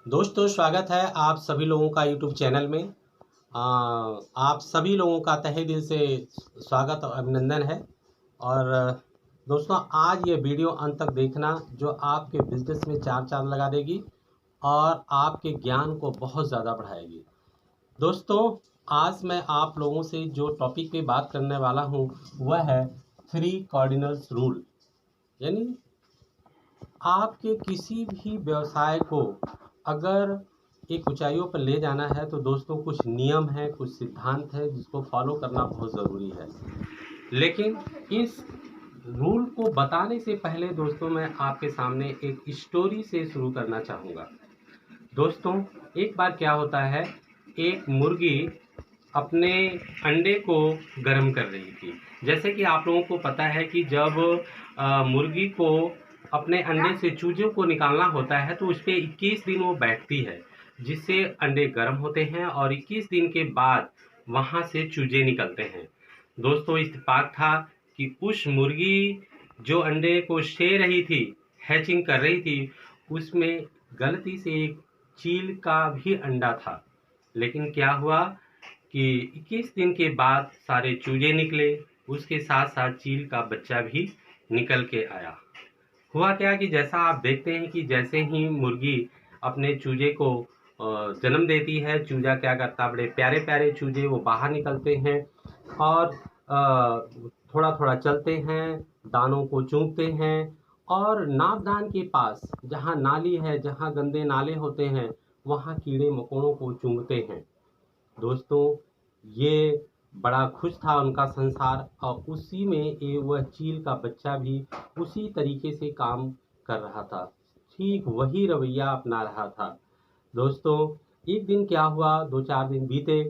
दोस्तों स्वागत है आप सभी लोगों का यूट्यूब चैनल में। आप सभी लोगों का तहे दिल से स्वागत और अभिनंदन है। और दोस्तों आज ये वीडियो अंत तक देखना जो आपके बिजनेस में चार चांद लगा देगी और आपके ज्ञान को बहुत ज़्यादा बढ़ाएगी। दोस्तों आज मैं आप लोगों से जो टॉपिक पे बात करने वाला हूँ वह है 3 कार्डिनल्स रूल। यानी आपके किसी भी व्यवसाय को अगर एक ऊंचाइयों पर ले जाना है तो दोस्तों कुछ नियम है, कुछ सिद्धांत है जिसको फॉलो करना बहुत ज़रूरी है। लेकिन इस रूल को बताने से पहले दोस्तों मैं आपके सामने एक स्टोरी से शुरू करना चाहूँगा। दोस्तों एक बार क्या होता है, एक मुर्गी अपने अंडे को गर्म कर रही थी। जैसे कि आप लोगों को पता है कि जब मुर्गी को अपने अंडे से चूजों को निकालना होता है तो उस पर 21 दिन वो बैठती है, जिससे अंडे गर्म होते हैं और 21 दिन के बाद वहाँ से चूजे निकलते हैं। दोस्तों इत्तेफाक था कि उस मुर्गी जो अंडे को से रही थी, हैचिंग कर रही थी, उसमें गलती से एक चील का भी अंडा था। लेकिन क्या हुआ कि 21 दिन के बाद सारे चूजे निकले, उसके साथ साथ चील का बच्चा भी निकल के आया। हुआ क्या कि जैसा आप देखते हैं कि जैसे ही मुर्गी अपने चूजे को जन्म देती है, चूजा क्या करता है, बड़े प्यारे प्यारे चूजे वो बाहर निकलते हैं और थोड़ा थोड़ा चलते हैं, दानों को चूमते हैं और नापदान के पास जहाँ नाली है, जहाँ गंदे नाले होते हैं, वहाँ कीड़े मकोड़ों को चूमते हैं। दोस्तों ये बड़ा खुश था उनका संसार और उसी में वह चील का बच्चा भी उसी तरीके से काम कर रहा था, ठीक वही रवैया अपना रहा था। दोस्तों एक दिन क्या हुआ, 2-4 दिन बीते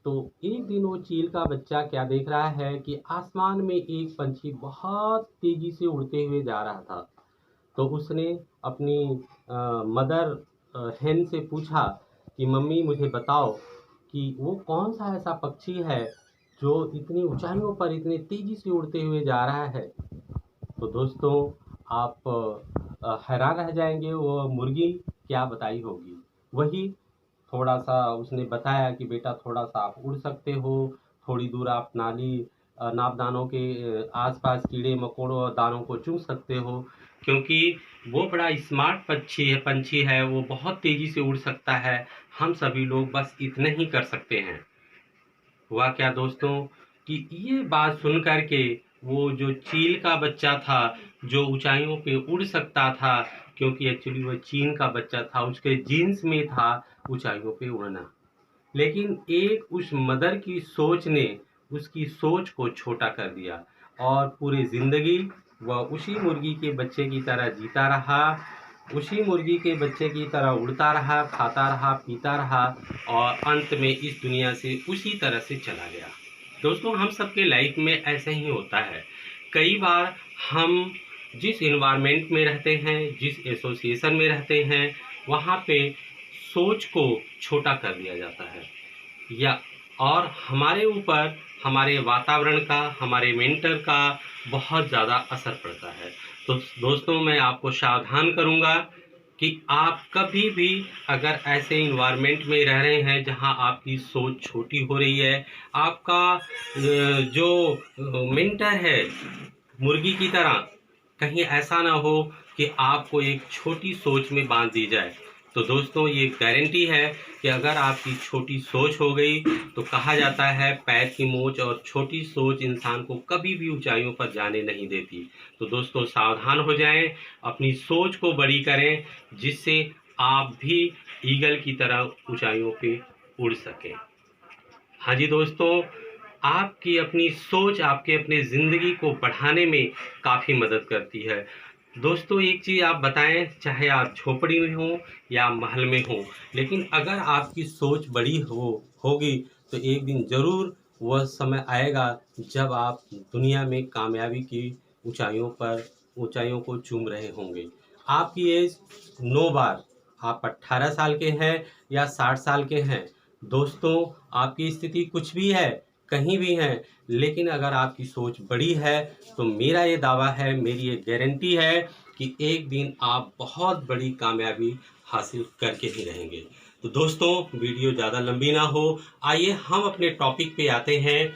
तो एक दिन वो चील का बच्चा क्या देख रहा है कि आसमान में एक पंछी बहुत तेजी से उड़ते हुए जा रहा था। तो उसने अपनी मदर हेन से पूछा कि मम्मी मुझे बताओ कि वो कौन सा ऐसा पक्षी है जो इतनी ऊंचाइयों पर इतने तेजी से उड़ते हुए जा रहा है। तो दोस्तों आप हैरान रह जाएंगे, वो मुर्गी क्या बताई होगी। वही थोड़ा सा उसने बताया कि बेटा थोड़ा सा आप उड़ सकते हो, थोड़ी दूर आप नाली नापदानों के आसपास कीड़े मकोड़ों और दानों को चूम सकते हो, क्योंकि वो बड़ा स्मार्ट पंछी है, वो बहुत तेजी से उड़ सकता है, हम सभी लोग बस इतने ही कर सकते हैं। हुआ क्या दोस्तों कि ये बात सुन कर के वो जो चील का बच्चा था, जो ऊंचाइयों पे उड़ सकता था, क्योंकि एक्चुअली वो चीन का बच्चा था, उसके जीन्स में था ऊंचाइयों पे उड़ना। लेकिन एक उस मदर की सोच ने उसकी सोच को छोटा कर दिया और पूरी जिंदगी वह उसी मुर्गी के बच्चे की तरह जीता रहा, उसी मुर्गी के बच्चे की तरह उड़ता रहा, खाता रहा, पीता रहा और अंत में इस दुनिया से उसी तरह से चला गया। दोस्तों हम सबके लाइफ में ऐसे ही होता है। कई बार हम जिस इन्वायरमेंट में रहते हैं, जिस एसोसिएशन में रहते हैं, वहाँ पे सोच को छोटा कर दिया जाता है या और हमारे ऊपर हमारे वातावरण का, हमारे मेंटर का बहुत ज़्यादा असर पड़ता है। तो दोस्तों मैं आपको सावधान करूँगा कि आप कभी भी अगर ऐसे इन्वायरमेंट में रह रहे हैं जहां आपकी सोच छोटी हो रही है, आपका जो मेंटर है मुर्गी की तरह, कहीं ऐसा ना हो कि आपको एक छोटी सोच में बांध दी जाए। तो दोस्तों ये गारंटी है कि अगर आपकी छोटी सोच हो गई तो कहा जाता है पैर की मोच और छोटी सोच इंसान को कभी भी ऊंचाइयों पर जाने नहीं देती। तो दोस्तों सावधान हो जाएं, अपनी सोच को बड़ी करें, जिससे आप भी ईगल की तरह ऊंचाइयों पे उड़ सकें। हाँ जी दोस्तों, आपकी अपनी सोच आपके अपने ज़िंदगी को बढ़ाने में काफ़ी मदद करती है। दोस्तों एक चीज़ आप बताएं, चाहे आप झोपड़ी में हो या महल में हो, लेकिन अगर आपकी सोच बड़ी होगी तो एक दिन ज़रूर वह समय आएगा जब आप दुनिया में कामयाबी की ऊंचाइयों को चूम रहे होंगे। आपकी एज 9 बार, आप 18 साल के हैं या 60 साल के हैं, दोस्तों आपकी स्थिति कुछ भी है, कहीं भी है, लेकिन अगर आपकी सोच बड़ी है तो मेरा ये दावा है, मेरी ये गारंटी है कि एक दिन आप बहुत बड़ी कामयाबी हासिल करके ही रहेंगे। तो दोस्तों, वीडियो ज़्यादा लंबी ना हो, आइए हम अपने टॉपिक पे आते हैं।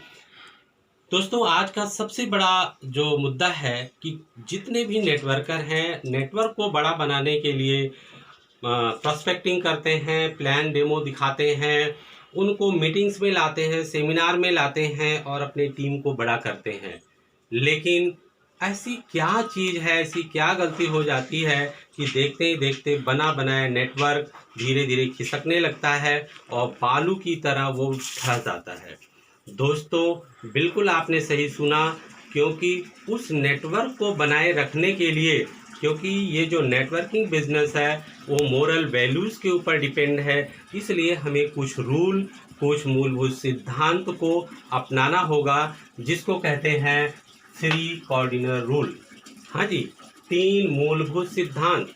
दोस्तों, आज का सबसे बड़ा जो मुद्दा है कि जितने भी नेटवर्कर हैं, नेटवर्क को बड़ा बनाने के लिए प्रोस्पेक्टिंग करते हैं, प्लान डेमो दिखाते हैं, उनको मीटिंग्स में लाते हैं, सेमिनार में लाते हैं और अपनी टीम को बड़ा करते हैं। लेकिन ऐसी क्या चीज़ है, ऐसी क्या गलती हो जाती है कि देखते ही देखते बना बनाया नेटवर्क धीरे धीरे खिसकने लगता है और बालू की तरह वो ढह जाता है। दोस्तों, बिल्कुल आपने सही सुना, क्योंकि उस नेटवर्क को बनाए रखने के लिए, क्योंकि ये जो नेटवर्किंग बिजनेस है वो मोरल वैल्यूज़ के ऊपर डिपेंड है, इसलिए हमें कुछ रूल, कुछ मूलभूत सिद्धांत को अपनाना होगा, जिसको कहते हैं 3 कार्डिनल रूल। हाँ जी, 3 मूलभूत सिद्धांत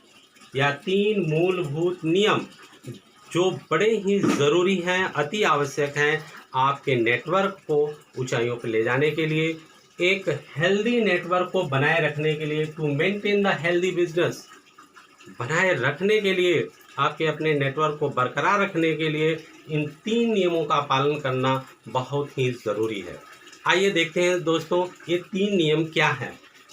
या 3 मूलभूत नियम जो बड़े ही ज़रूरी हैं, अति आवश्यक हैं आपके नेटवर्क को ऊंचाइयों पर ले जाने के लिए, एक हेल्दी नेटवर्क को बनाए रखने के लिए, to maintain the healthy business, बनाए रखने के लिए, आपके अपने नेटवर्क को बरकरार रखने के लिए इन 3 नियमों का पालन करना बहुत ही ज़रूरी है। आइए देखते हैं दोस्तों, ये 3 नियम क्या हैं।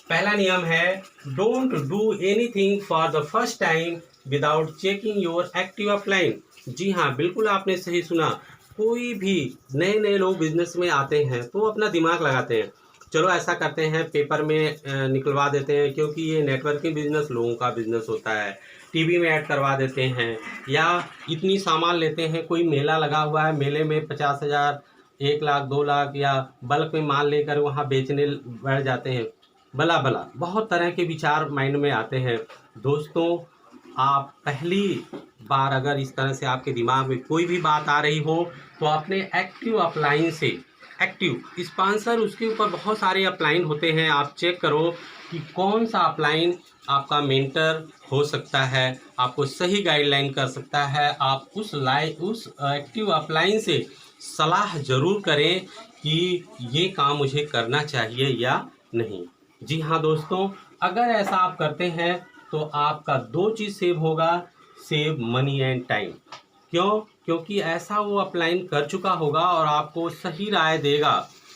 पहला नियम है, don't do anything for the first time without checking your active upline. जी हाँ, बिल्कुल आपने सही सुना। कोई भी नए लोग बिजनेस में आते हैं तो अपना दिमाग लगाते हैं, चलो ऐसा करते हैं, पेपर में निकलवा देते हैं, क्योंकि ये नेटवर्किंग बिजनेस लोगों का बिजनेस होता है। टीवी में ऐड करवा देते हैं, या इतनी सामान लेते हैं, कोई मेला लगा हुआ है, मेले में 50,000, 1 लाख, 2 लाख या बल्क में माल लेकर वहाँ बेचने बैठ जाते हैं। भला भला बहुत तरह के विचार माइंड में आते हैं। दोस्तों, आप पहली बार अगर इस तरह से आपके दिमाग में कोई भी बात आ रही हो तो अपने एक्टिव अपलाइन से, एक्टिव स्पॉन्सर, उसके ऊपर बहुत सारे अपलाइन होते हैं, आप चेक करो कि कौन सा अपलाइन आपका मेंटर हो सकता है, आपको सही गाइडलाइन कर सकता है। आप उस एक्टिव अपलाइन से सलाह ज़रूर करें कि ये काम मुझे करना चाहिए या नहीं। जी हाँ दोस्तों, अगर ऐसा आप करते हैं तो आपका 2 चीज़ सेव होगा, सेव मनी एंड टाइम। क्यों? क्योंकि ऐसा वो अपलाइन कर चुका होगा और आपको सही राय देगा।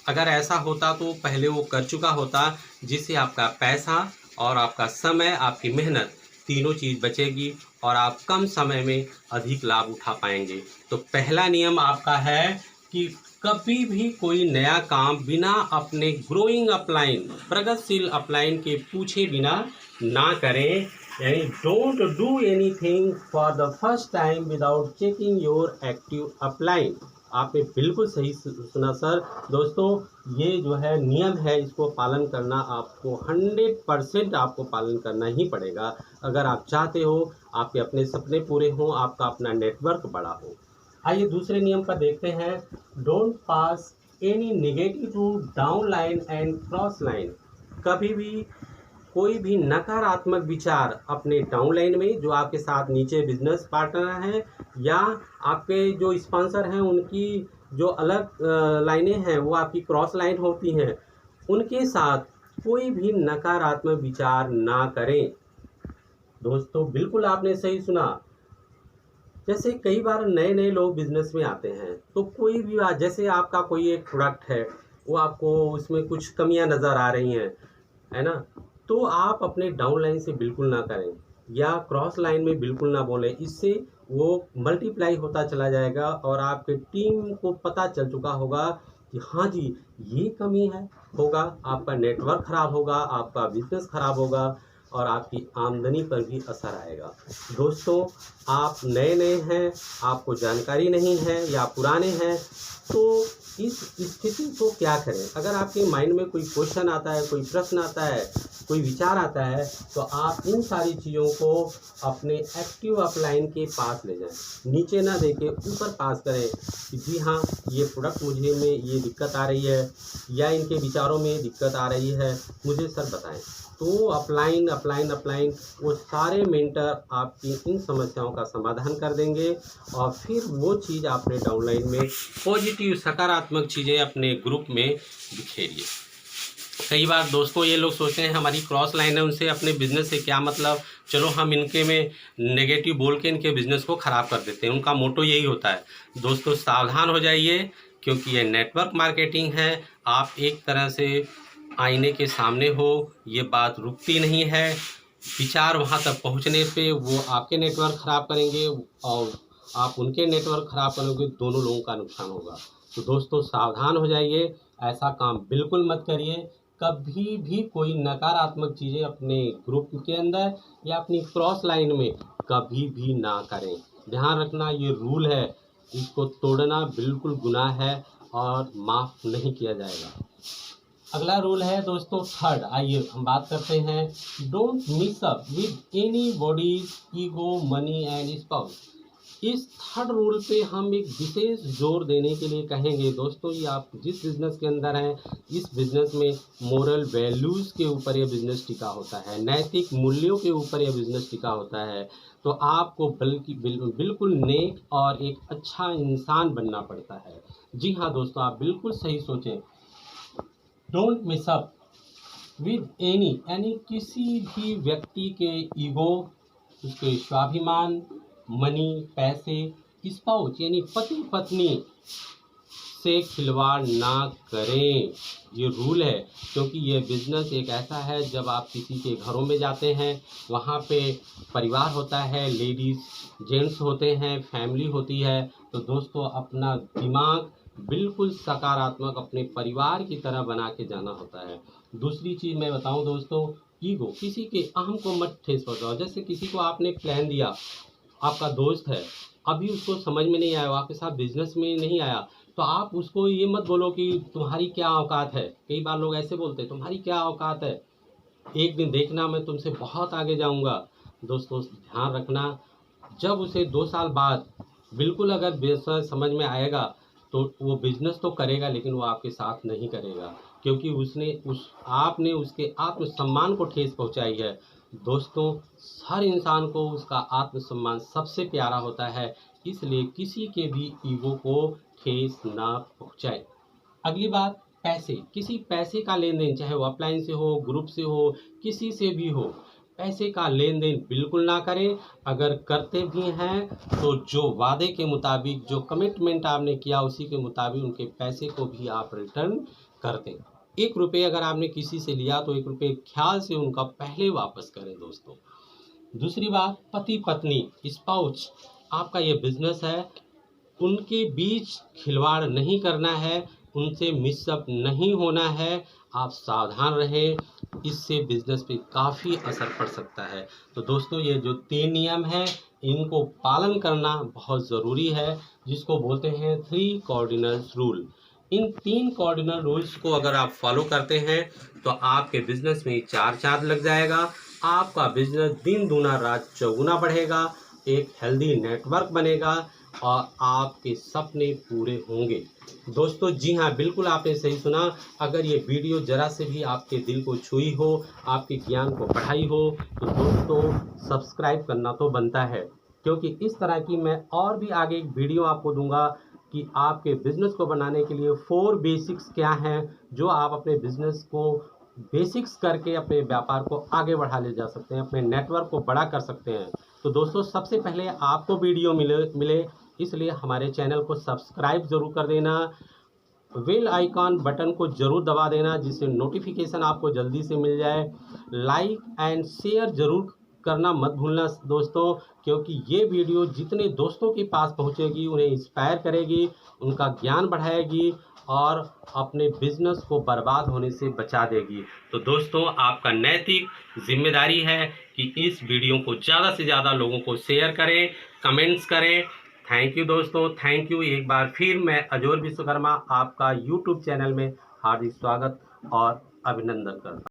अगर ऐसा होता तो पहले वो कर चुका होता, जिससे आपका पैसा और आपका समय, आपकी मेहनत, तीनों चीज़ बचेगी और आप कम समय में अधिक लाभ उठा पाएंगे। तो पहला नियम आपका है कि कभी भी कोई नया काम बिना अपने ग्रोइंग अपलाइन, प्रगतिशील अपलाइन के पूछे बिना ना करें। यानी don't do anything for the first time without checking your active upline. आपने बिल्कुल सही सुना सर। दोस्तों, ये जो है नियम है, इसको पालन करना आपको 100% आपको पालन करना ही पड़ेगा, अगर आप चाहते हो आपके अपने सपने पूरे हों, आपका अपना नेटवर्क बड़ा हो। आइए दूसरे नियम पर देखते हैं, don't pass any negative to down line and cross line. कभी भी कोई भी नकारात्मक विचार अपने डाउनलाइन में, जो आपके साथ नीचे बिजनेस पार्टनर हैं या आपके जो स्पॉन्सर हैं, उनकी जो अलग लाइनें हैं वो आपकी क्रॉस लाइन होती हैं, उनके साथ कोई भी नकारात्मक विचार ना करें। दोस्तों, बिल्कुल आपने सही सुना। जैसे कई बार नए लोग बिजनेस में आते हैं तो कोई भी बात, जैसे आपका कोई एक प्रोडक्ट है, वो आपको उसमें कुछ कमियां नज़र आ रही हैं, है ना, तो आप अपने डाउन लाइन से बिल्कुल ना करें या क्रॉस लाइन में बिल्कुल ना बोलें। इससे वो मल्टीप्लाई होता चला जाएगा और आपके टीम को पता चल चुका होगा कि हाँ जी, ये कमी है, होगा, आपका नेटवर्क ख़राब होगा, आपका बिजनेस ख़राब होगा और आपकी आमदनी पर भी असर आएगा। दोस्तों, आप नए हैं, आपको जानकारी नहीं है या पुराने हैं, तो इस स्थिति को क्या करें? अगर आपके माइंड में कोई क्वेश्चन आता है, कोई प्रश्न आता है, कोई विचार आता है, तो आप इन सारी चीज़ों को अपने एक्टिव अपलाइन के पास ले जाएं। नीचे ना देके ऊपर पास करें कि जी हाँ, ये प्रोडक्ट मुझे में ये दिक्कत आ रही है या इनके विचारों में दिक्कत आ रही है, मुझे सर बताएं। तो अपलाइन वो सारे मेंटर आपकी इन समस्याओं का समाधान कर देंगे और फिर वो चीज़ अपने डाउनलाइन में पॉजिटिव, सकारात्मक चीज़ें अपने ग्रुप में बिखेरिए। कई बार दोस्तों ये लोग सोचते हैं हमारी क्रॉस लाइन है, उनसे अपने बिजनेस से क्या मतलब, चलो हम इनके में नेगेटिव बोल के इनके बिजनेस को ख़राब कर देते हैं। उनका मोटो यही होता है। दोस्तों सावधान हो जाइए, क्योंकि ये नेटवर्क मार्केटिंग है। आप एक तरह से आईने के सामने हो, ये बात रुकती नहीं है। विचार वहाँ तक पहुँचने पे वो आपके नेटवर्क ख़राब करेंगे और आप उनके नेटवर्क ख़राब करोगे, दोनों लोगों का नुकसान होगा। तो दोस्तों सावधान हो जाइए, ऐसा काम बिल्कुल मत करिए। कभी भी कोई नकारात्मक चीज़ें अपने ग्रुप के अंदर या अपनी क्रॉस लाइन में कभी भी ना करें। ध्यान रखना, ये रूल है, इसको तोड़ना बिल्कुल गुनाह है और माफ़ नहीं किया जाएगा। अगला रूल है दोस्तों थर्ड, आइए हम बात करते हैं। Don't mix up with any bodies ego, money and spouse. इस थर्ड रूल पे हम एक विशेष जोर देने के लिए कहेंगे दोस्तों। ये आप जिस बिज़नेस के अंदर हैं, इस बिज़नेस में मोरल वैल्यूज़ के ऊपर ये बिज़नेस टिका होता है, नैतिक मूल्यों के ऊपर यह बिज़नेस टिका होता है। तो आपको बिल्कुल नेक और एक अच्छा इंसान बनना पड़ता है। जी हाँ दोस्तों, आप बिल्कुल सही सोचें। Don't mess up with any किसी भी व्यक्ति के ईगो, उसके स्वाभिमान, मनी, पैसे, स्पाउस यानी पति पत्नी से खिलवाड़ ना करें। ये रूल है, क्योंकि ये बिज़नेस एक ऐसा है, जब आप किसी के घरों में जाते हैं, वहाँ पे परिवार होता है, लेडीज़ जेंट्स होते हैं, फैमिली होती है। तो दोस्तों अपना दिमाग बिल्कुल सकारात्मक अपने परिवार की तरह बना के जाना होता है। दूसरी चीज़ मैं बताऊं दोस्तों, ईगो, किसी के अहम को मत ठेस पहुंचाओ। जैसे किसी को आपने प्लान दिया, आपका दोस्त है, अभी उसको समझ में नहीं आया, आपके साथ बिजनेस में नहीं आया, तो आप उसको ये मत बोलो कि तुम्हारी क्या औकात है। कई बार लोग ऐसे बोलते हैं, तुम्हारी क्या औकात है, एक दिन देखना मैं तुमसे बहुत आगे जाऊंगा। दोस्तों ध्यान रखना, जब उसे 2 साल बाद बिल्कुल अगर बिजनेस समझ में आएगा, तो वो बिजनेस तो करेगा, लेकिन वो आपके साथ नहीं करेगा, क्योंकि आपने उसके आत्मसम्मान को ठेस पहुंचाई है। दोस्तों हर इंसान को उसका आत्मसम्मान सबसे प्यारा होता है, इसलिए किसी के भी ईगो को ठेस ना पहुंचाए। अगली बात, पैसे, किसी पैसे का लेन देन, चाहे वो अपलाइन से हो, ग्रुप से हो, किसी से भी हो, पैसे का लेन देन बिल्कुल ना करें। अगर करते भी हैं तो जो वादे के मुताबिक, जो कमिटमेंट आपने किया उसी के मुताबिक उनके पैसे को भी आप रिटर्न कर दें। 1 रुपये अगर आपने किसी से लिया तो 1 रुपये ख्याल से उनका पहले वापस करें दोस्तों। दूसरी बात, पति पत्नी, स्पाउस, आपका ये बिजनेस है, उनके बीच खिलवाड़ नहीं करना है, उनसे मिक्सअप नहीं होना है। आप सावधान रहें, इससे बिजनेस पे काफ़ी असर पड़ सकता है। तो दोस्तों ये जो 3 नियम हैं, इनको पालन करना बहुत ज़रूरी है, जिसको बोलते हैं 3 कार्डिनल रूल। इन 3 कार्डिनल रूल्स को अगर आप फॉलो करते हैं तो आपके बिजनेस में 4 चांद लग जाएगा। आपका बिजनेस दिन दूना रात चौगुना बढ़ेगा, एक हेल्दी नेटवर्क बनेगा और आपके सपने पूरे होंगे। दोस्तों जी हाँ, बिल्कुल आपने सही सुना। अगर ये वीडियो ज़रा से भी आपके दिल को छुई हो, आपके ज्ञान को बढ़ाई हो, तो दोस्तों सब्सक्राइब करना तो बनता है, क्योंकि इस तरह की मैं और भी आगे एक वीडियो आपको दूंगा कि आपके बिज़नेस को बनाने के लिए 4 बेसिक्स क्या हैं, जो आप अपने बिज़नेस को बेसिक्स करके अपने व्यापार को आगे बढ़ा ले जा सकते हैं, अपने नेटवर्क को बड़ा कर सकते हैं। तो दोस्तों सबसे पहले आपको वीडियो मिले, इसलिए हमारे चैनल को सब्सक्राइब ज़रूर कर देना, बेल आइकॉन बटन को ज़रूर दबा देना, जिससे नोटिफिकेशन आपको जल्दी से मिल जाए। लाइक एंड शेयर ज़रूर करना मत भूलना दोस्तों, क्योंकि ये वीडियो जितने दोस्तों के पास पहुंचेगी उन्हें इंस्पायर करेगी, उनका ज्ञान बढ़ाएगी और अपने बिजनेस को बर्बाद होने से बचा देगी। तो दोस्तों आपका नैतिक जिम्मेदारी है कि इस वीडियो को ज़्यादा से ज़्यादा लोगों को शेयर करें, कमेंट्स करें। थैंक यू दोस्तों, थैंक यू। एक बार फिर मैं अजोर विश्वकर्मा आपका यूट्यूब चैनल में हार्दिक स्वागत और अभिनंदन करता हूँ।